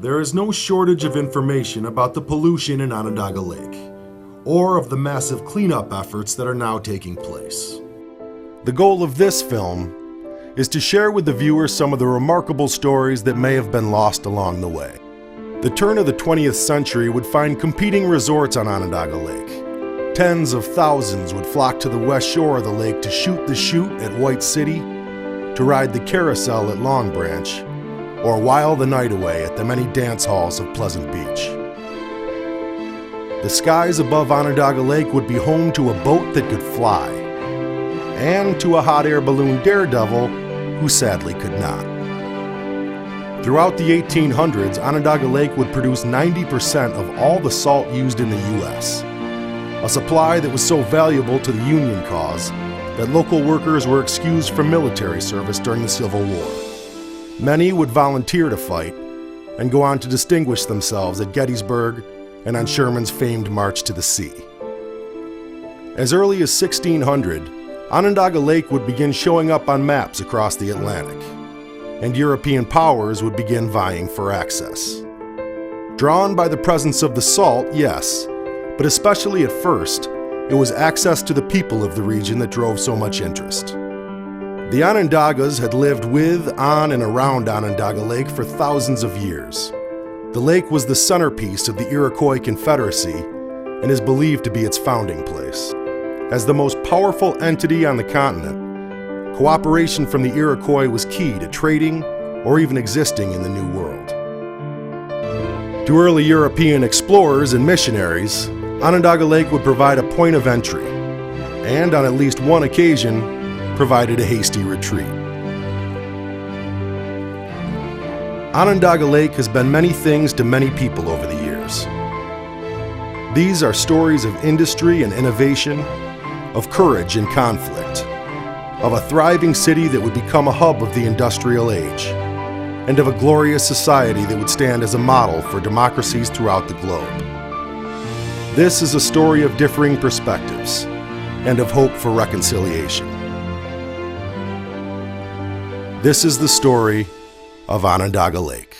There is no shortage of information about the pollution in Onondaga Lake, or of the massive cleanup efforts that are now taking place. The goal of this film is to share with the viewer some of the remarkable stories that may have been lost along the way. The turn of the 20th century would find competing resorts on Onondaga Lake. Tens of thousands would flock to the west shore of the lake to shoot the chute at White City, to ride the carousel at Long Branch, or while the night away at the many dance halls of Pleasant Beach. The skies above Onondaga Lake would be home to a boat that could fly, and to a hot air balloon daredevil who sadly could not. Throughout the 1800s, Onondaga Lake would produce 90% of all the salt used in the U.S., a supply that was so valuable to the Union cause that local workers were excused from military service during the Civil War. Many would volunteer to fight and go on to distinguish themselves at Gettysburg and on Sherman's famed March to the Sea. As early as 1600, Onondaga Lake would begin showing up on maps across the Atlantic, and European powers would begin vying for access. Drawn by the presence of the salt, yes, but especially at first, it was access to the people of the region that drove so much interest. The Onondagas had lived with, on, and around Onondaga Lake for thousands of years. The lake was the centerpiece of the Iroquois Confederacy and is believed to be its founding place. As the most powerful entity on the continent, cooperation from the Iroquois was key to trading or even existing in the New World. To early European explorers and missionaries, Onondaga Lake would provide a point of entry, and on at least one occasion, provided a hasty retreat. Onondaga Lake has been many things to many people over the years. These are stories of industry and innovation, of courage and conflict, of a thriving city that would become a hub of the industrial age, and of a glorious society that would stand as a model for democracies throughout the globe. This is a story of differing perspectives and of hope for reconciliation. This is the story of Onondaga Lake.